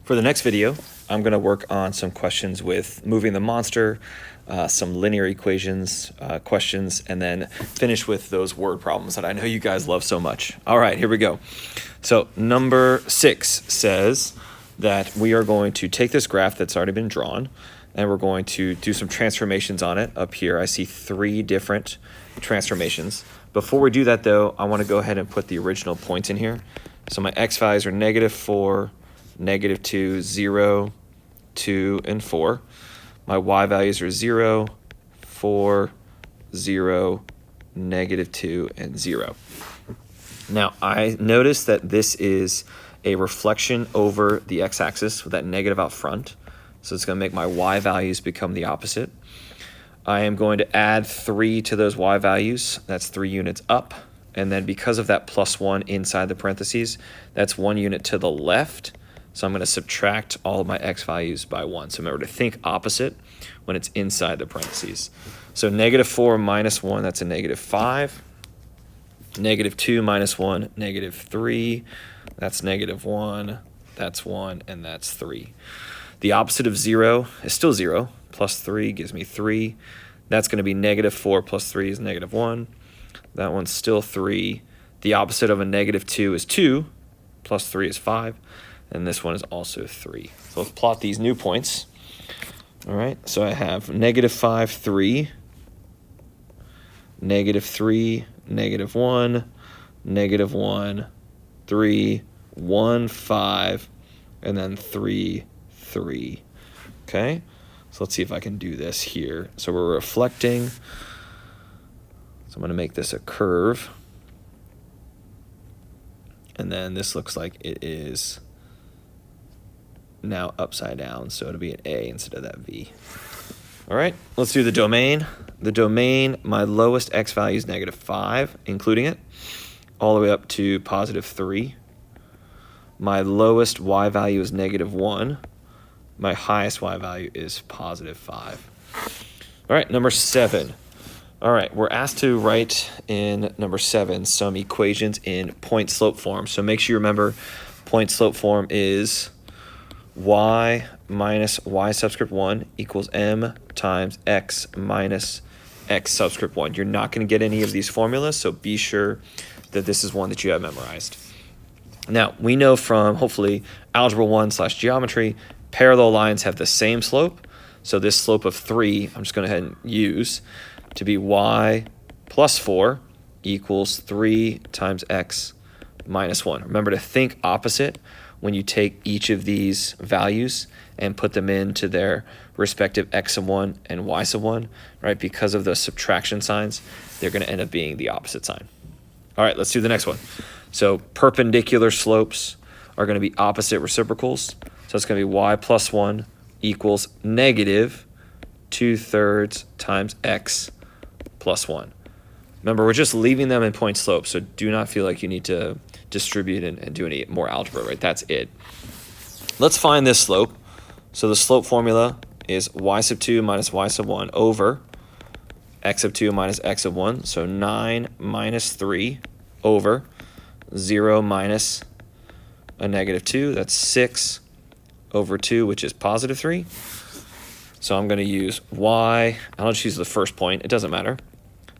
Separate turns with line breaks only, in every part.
For the next video, I'm going to work on some questions with moving the monster, some linear equations questions, and then finish with those word problems that I know you guys love so much. All right, here we go. So number 6 says that we are going to take this graph that's already been drawn, and we're going to do some transformations on it. Up here, I see 3 different transformations. Before we do that, though, I want to go ahead and put the original points in here. So my x values are -4, -2, 0, 2, and 4. My y values are 0, 4, 0, -2, and 0. Now, I notice that this is a reflection over the x-axis with that negative out front. So it's going to make my y values become the opposite. I am going to add 3 to those y values. That's 3 units up. And then because of that +1 inside the parentheses, that's 1 unit to the left. So I'm going to subtract all of my x values by 1. So remember to think opposite when it's inside the parentheses. So -4 minus 1, that's a -5. -2 minus 1, -3. That's -1, that's 1, and that's 3. The opposite of 0 is still 0. +3 gives me 3. That's going to be -4 plus 3 is -1. That one's still 3. The opposite of a -2 is 2. +3 is 5. And this one is also 3. So let's plot these new points. All right, so I have -5, 3, -3, -1, -1, 3, 1, 5, and then 3, 3. Okay, so let's see if I can do this here. So we're reflecting. So I'm going to make this a curve. And then this looks like it is now upside down, so it'll be an A instead of that V. All right, let's do the domain. The domain, my lowest x value is -5, including it, all the way up to +3. My lowest y value is -1. My highest y value is +5. All right, number 7. All right, we're asked to write in number 7 some equations in point-slope form. So make sure you remember point-slope form is y minus y subscript 1 equals m times x minus x subscript 1. You're not going to get any of these formulas, so be sure that this is one that you have memorized. Now, we know from, hopefully, Algebra 1/geometry, parallel lines have the same slope. So this slope of 3, I'm just going to go ahead and use to be y plus 4 equals 3 times x minus 1. Remember to think opposite when you take each of these values and put them into their respective x sub 1 and y sub 1, right? Because of the subtraction signs, they're going to end up being the opposite sign. All right, let's do the next one. So perpendicular slopes are going to be opposite reciprocals. So it's going to be y plus 1 equals -2/3 times x plus 1. Remember, we're just leaving them in point slope, so do not feel like you need to distribute and do any more algebra, right? That's it. Let's find this slope. So the slope formula is y sub 2 minus y sub 1 over x sub 2 minus x sub 1. So 9 minus 3 over 0 minus a -2. That's 6 over 2, which is +3. So I'm going to use y, I'll just use the first point, it doesn't matter,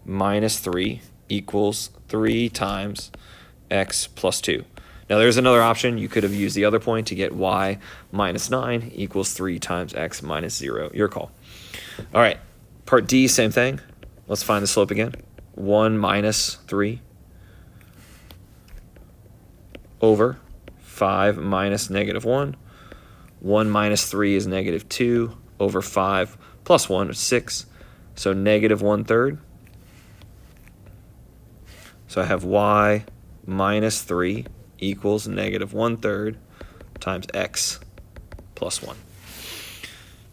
-3 equals 3 times x plus 2. Now there's another option. You could have used the other point to get y minus 9 equals 3 times x minus 0. Your call. All right, part D, same thing. Let's find the slope again. 1 minus 3 over 5 minus -1. 1 minus 3 is -2 over 5 plus 1 is 6. So -1/3. So I have y minus 3 equals -1/3 times x plus 1.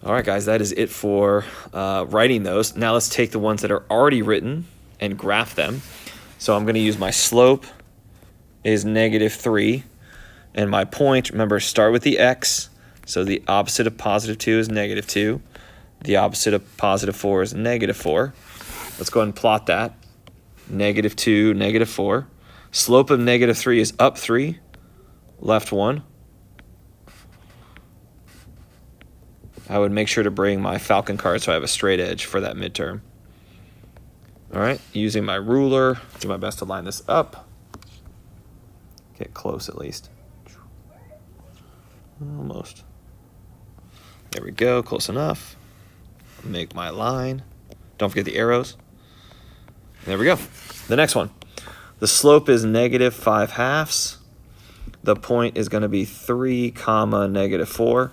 All right, guys, that is it for writing those. Now let's take the ones that are already written and graph them. So I'm going to use my slope is -3, and my point, remember, start with the x. So the opposite of +2 is -2. The opposite of +4 is -4. Let's go ahead and plot that. -2, -4. Slope of -3 is up 3, left 1. I would make sure to bring my Falcon card so I have a straight edge for that midterm. All right, using my ruler, do my best to line this up. Get close at least. Almost. There we go, close enough. Make my line. Don't forget the arrows. There we go. The next one. The slope is -5/2. The point is going to be 3, -4.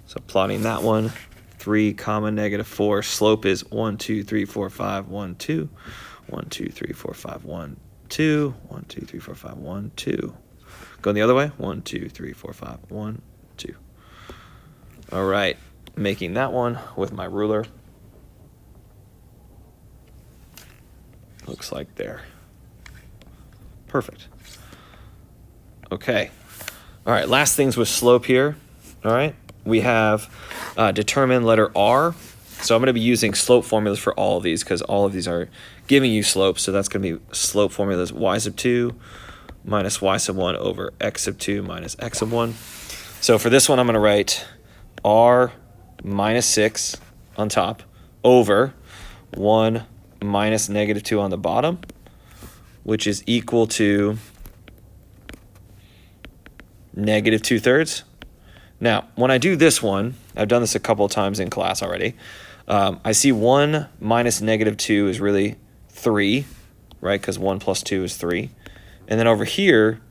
So plotting that one, 3, -4. Slope is 1, 2, 3, 4, 5, 1, 2. 1, 2, 3, 4, 5, 1, 2. 1, 2, 3, 4, 5, 1, 2. Going the other way. 1, 2, 3, 4, 5, 1, 2. All right. Making that one with my ruler. Looks like there. Perfect. Okay. All right, last things with slope here. All right, we have determine letter R. So I'm going to be using slope formulas for all of these because all of these are giving you slopes. So that's going to be slope formulas y sub 2 minus y sub 1 over x sub 2 minus x sub 1. So for this one, I'm going to write R minus 6 on top over 1 minus -2 on the bottom, which is equal to -2/3. Now, when I do this one, I've done this a couple of times in class already. I see 1 minus -2 is really 3, right? Because 1 plus 2 is 3. And then over here,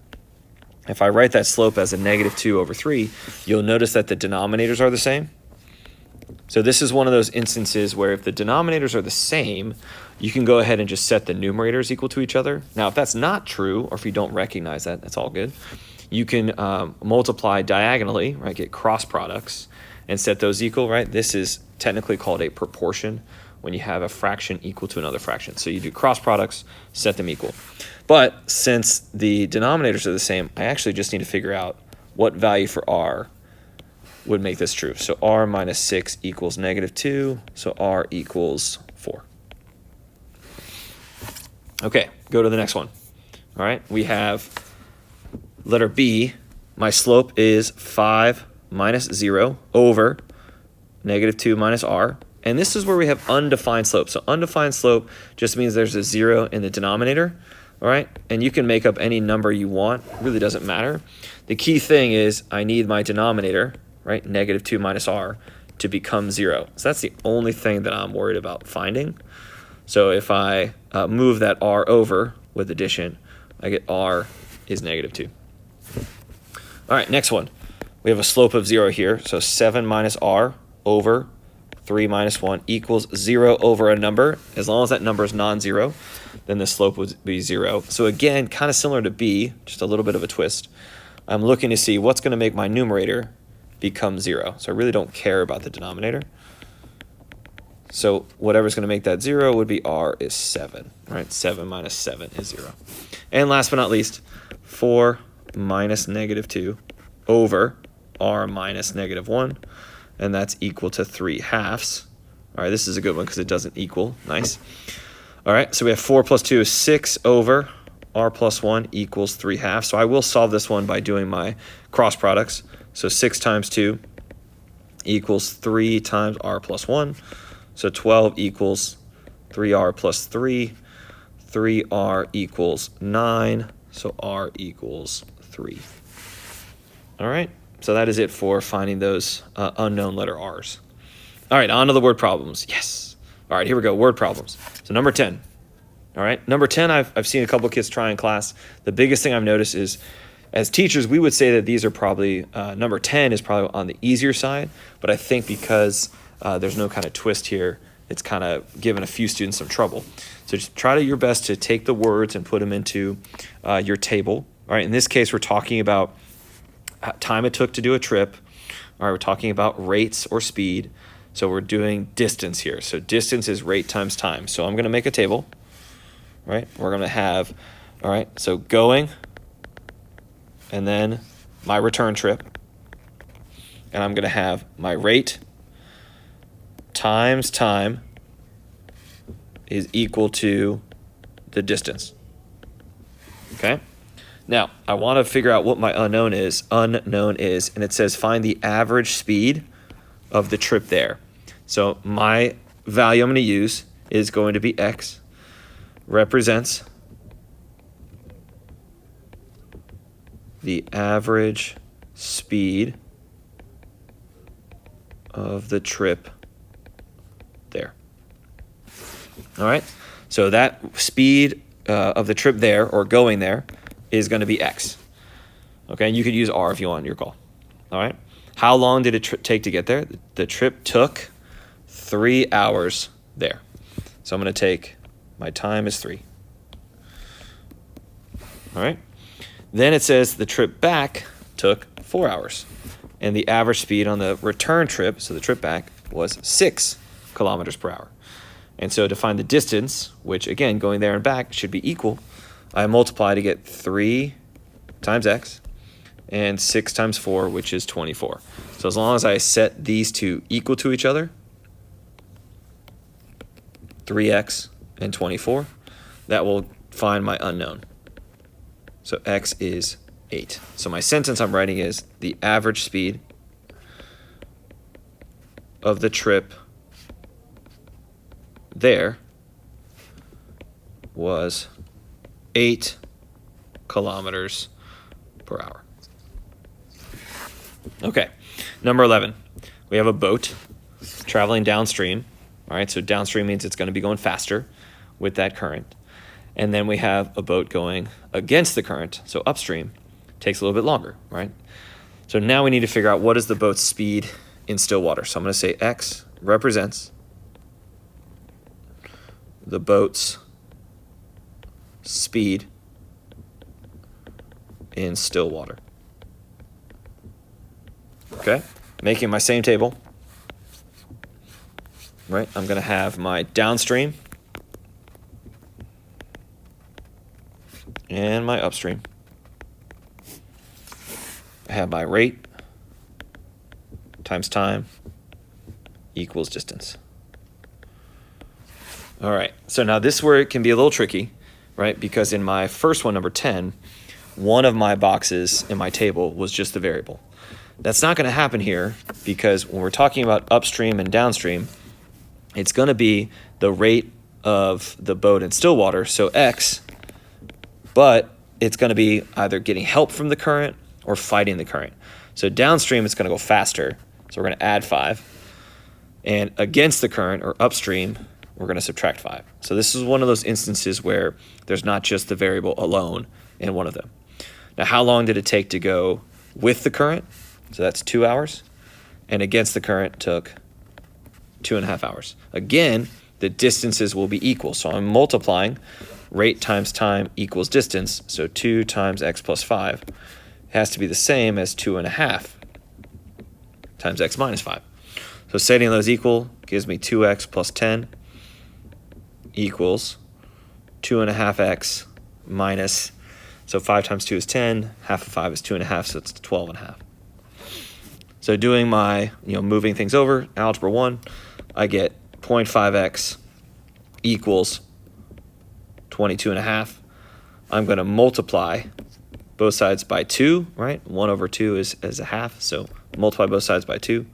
if I write that slope as a -2 over 3, you'll notice that the denominators are the same. So this is one of those instances where if the denominators are the same, you can go ahead and just set the numerators equal to each other. Now, if that's not true, or if you don't recognize that, that's all good. You can multiply diagonally, right? Get cross products and set those equal, right? This is technically called a proportion when you have a fraction equal to another fraction. So you do cross products, set them equal. But since the denominators are the same, I actually just need to figure out what value for R would make this true. So R minus 6 equals -2, so R equals 4. Okay, go to the next one. All right, we have letter B. My slope is 5 minus 0 over -2 minus R. And this is where we have undefined slope. So undefined slope just means there's a 0 in the denominator. All right, and you can make up any number you want. It really doesn't matter. The key thing is I need my denominator, right, -2 minus R, to become 0. So that's the only thing that I'm worried about finding. So if I move that R over with addition, I get R is -2. All right, next one. We have a slope of 0 here. So 7 minus R over 3 minus 1 equals 0 over a number. As long as that number is non-zero, then the slope would be 0. So again, kind of similar to B, just a little bit of a twist. I'm looking to see what's going to make my numerator become 0. So I really don't care about the denominator. So whatever's going to make that 0 would be R is 7, right? 7 minus 7 is 0. And last but not least, 4 minus -2 over R minus -1, and that's equal to 3/2. All right, this is a good one because it doesn't equal. Nice. All right, so we have 4 plus 2 is 6 over R plus 1 equals 3/2. So I will solve this one by doing my cross products. So 6 times 2 equals 3 times R plus 1. So 12 equals 3R plus 3. 3R equals 9. So R equals 3. All right, so that is it for finding those unknown letter R's. All right, on to the word problems. Yes. All right, here we go, word problems. So number 10. All right, number 10, I've seen a couple of kids try in class. The biggest thing I've noticed is, as teachers, we would say that these are probably, number 10 is probably on the easier side, but I think because there's no kind of twist here, it's kind of given a few students some trouble. So just try your best to take the words and put them into your table. All right, in this case, we're talking about time it took to do a trip. All right, we're talking about rates or speed. So we're doing distance here. So distance is rate times time. So I'm going to make a table, right? We're going to have, all right, so going, and then my return trip. And I'm going to have my rate times time is equal to the distance. Okay? Now, I want to figure out what my unknown is, and it says find the average speed of the trip there. So my value I'm going to use is going to be x represents the average speed of the trip there. All right, so that speed of the trip there, or going there, is going to be x. Okay, you could use r if you want, your call. All right, how long did it take to get there? The trip took 3 hours there. So I'm going to take, my time is 3. All right, then it says the trip back took 4 hours. And the average speed on the return trip, so the trip back, was 6 kilometers per hour. And so to find the distance, which again, going there and back should be equal, I multiply to get 3 times x and 6 times 4, which is 24. So as long as I set these two equal to each other, 3x and 24, that will find my unknown. So x is 8. So my sentence I'm writing is the average speed of the trip there was 8 kilometers per hour. Okay, number 11. We have a boat traveling downstream. All right, so downstream means it's going to be going faster with that current. And then we have a boat going against the current, so upstream, takes a little bit longer, right? So now we need to figure out what is the boat's speed in still water. So I'm going to say x represents the boat's speed in still water. Okay, making my same table, right? I'm going to have my downstream and my upstream. I have my rate times time equals distance. All right, so now this is where it can be a little tricky, right? Because in my first one, number 10, one of my boxes in my table was just the variable. That's not going to happen here because when we're talking about upstream and downstream, it's going to be the rate of the boat in still water, so x, but it's going to be either getting help from the current or fighting the current. So downstream, it's going to go faster, so we're going to add 5. And against the current, or upstream, we're going to subtract 5. So this is one of those instances where there's not just the variable alone in one of them. Now, how long did it take to go with the current? So that's 2 hours. And against the current took 2.5 hours. Again, the distances will be equal. So I'm multiplying rate times time equals distance. So 2 times x plus 5 has to be the same as 2.5 times x minus 5. So setting those equal gives me 2x plus 10 equals 2.5x minus, so 5 times 2 is 10, half of 5 is 2.5, so it's 12.5. So doing my, moving things over, algebra 1, I get 0.5x equals 22.5. I'm going to multiply both sides by 2, right? 1 over 2 is a half, so multiply both sides by 2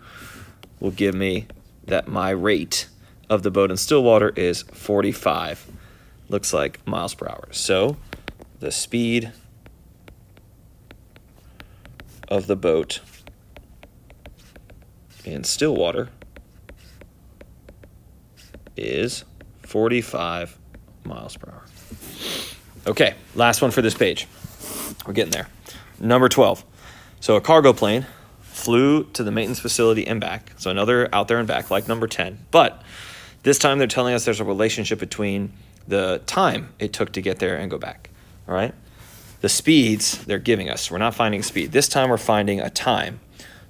will give me that my rate of the boat in still water is 45, looks like miles per hour. So the speed of the boat in still water is 45 miles per hour. Okay, last one for this page. We're getting there. Number 12. So a cargo plane flew to the maintenance facility and back. So another out there and back, like number 10. But this time they're telling us there's a relationship between the time it took to get there and go back. All right? The speeds they're giving us. We're not finding speed. This time we're finding a time.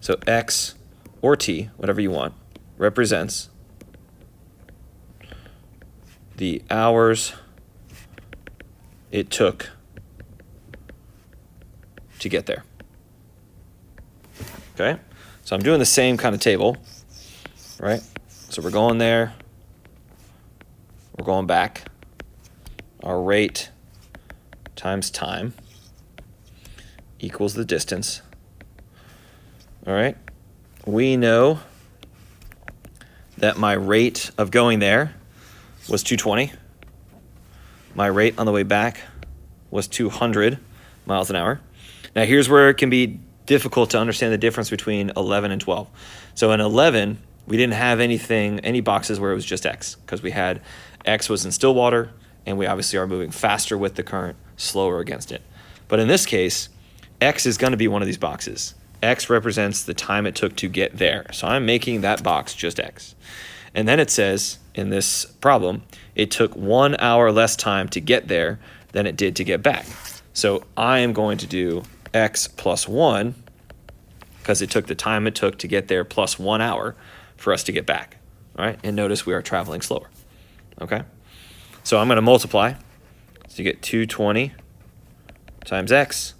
So x or t, whatever you want, represents the hours it took to get there. Okay? So I'm doing the same kind of table, right? So we're going there. We're going back. Our rate times time equals the distance. All right? We know that my rate of going there was 220. My rate on the way back was 200 miles an hour. Now here's where it can be difficult to understand the difference between 11 and 12. So in 11, we didn't have any boxes where it was just x, because we had x was in still water, and we obviously are moving faster with the current, slower against it. But in this case, x is going to be one of these boxes. X represents the time it took to get there. So I'm making that box just x. And then it says in this problem, it took 1 hour less time to get there than it did to get back. So I am going to do x plus 1, because it took the time it took to get there plus 1 hour for us to get back. All right, and notice we are traveling slower. Okay, so I'm going to multiply. So you get 220 times x,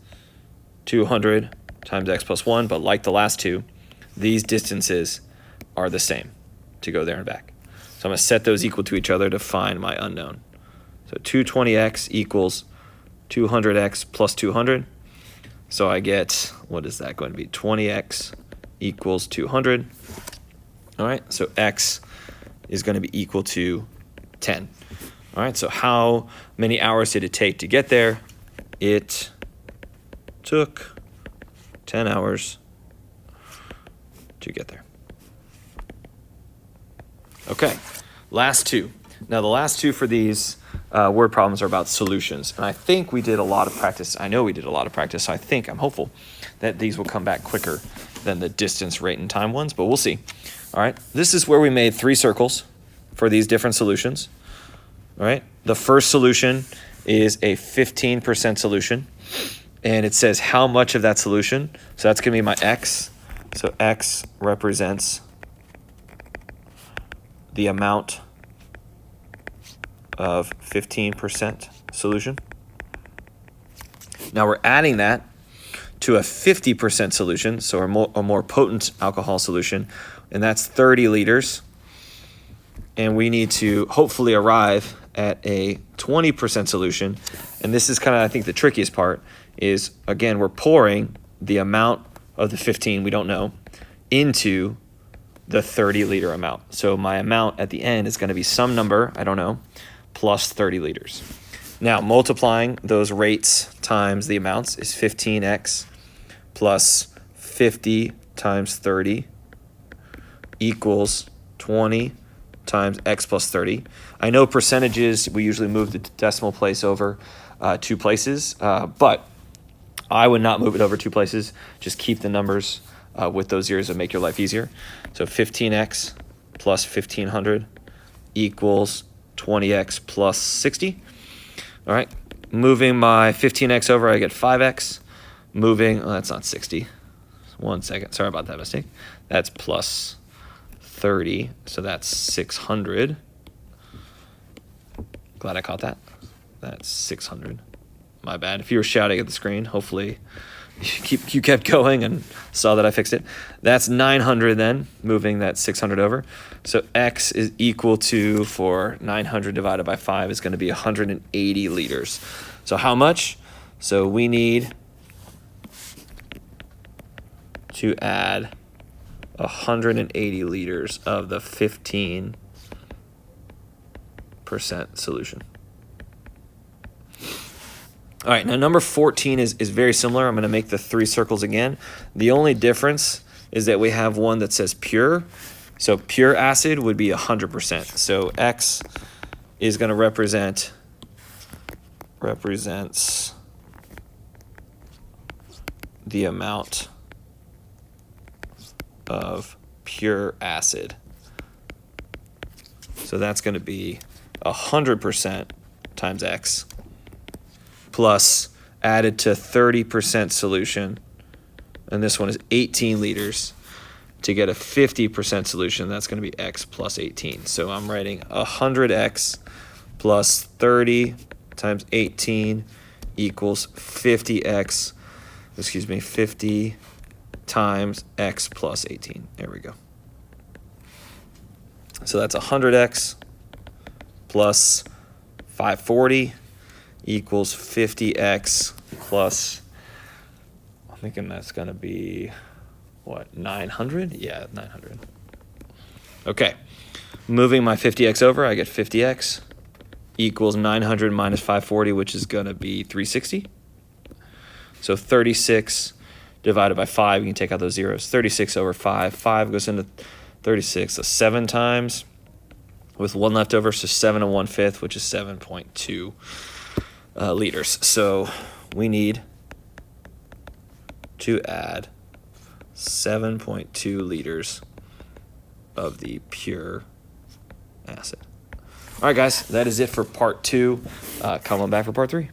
200 times x plus 1, but like the last two, these distances are the same to go there and back. So I'm going to set those equal to each other to find my unknown. So 220x equals 200x plus 200. So I get, what is that going to be? 20x equals 200. All right, so x is going to be equal to 10. All right, so how many hours did it take to get there? It took 10 hours to get there. Okay, last two. Now the last two for these word problems are about solutions. And I think we did a lot of practice. I know we did a lot of practice. So I'm hopeful that these will come back quicker than the distance, rate, and time ones, but we'll see. All right, this is where we made 3 circles for these different solutions. All right, the first solution is a 15% solution. And it says how much of that solution. So that's going to be my x. So x represents the amount of 15% solution. Now we're adding that to a 50% solution, so a more potent alcohol solution, and that's 30 liters. And we need to hopefully arrive at a 20% solution. And this is kind of, I think, the trickiest part is, again, we're pouring the amount of the 15, we don't know, into the 30 liter amount. So my amount at the end is going to be some number, I don't know, plus 30 liters. Now, multiplying those rates times the amounts is 15x plus 50 times 30 equals 20 times x plus 30. I know percentages, we usually move the decimal place over 2 places, but I would not move it over 2 places. Just keep the numbers with those zeros and make your life easier. So 15x plus 1500 equals 20x plus 60. All right, moving my 15x over, I get 5x. Moving, oh, that's not 60. 1 second, sorry about that mistake. That's plus 30, so that's 600. Glad I caught that. That's 600. My bad. If you were shouting at the screen, hopefully you kept going and saw that I fixed it. That's 900 then, moving that 600 over. So x is equal to, for 900 divided by 5 is going to be 180 liters. So how much? So we need to add 180 liters of the 15% solution. All right, now number 14 is very similar. I'm going to make the 3 circles again. The only difference is that we have one that says pure. So pure acid would be 100%. So x is going to represents the amount of pure acid. So that's going to be 100% times x plus added to 30% solution, and this one is 18 liters. To get a 50% solution, that's going to be x plus 18. So I'm writing 100x plus 30 times 18 equals 50 times x plus 18. There we go. So that's 100x plus 540 equals 50x plus, I'm thinking that's going to be, what, 900? Yeah, 900. Okay, moving my 50x over, I get 50x equals 900 minus 540, which is going to be 360. So 36 divided by 5, you can take out those zeros. 36 over 5. 5 goes into 36, so 7 times with 1 left over, so 7 1/5, which is 7.2 liters. So we need to add 7.2 liters of the pure acid. All right, guys, that is it for part 2. Come on back for part 3.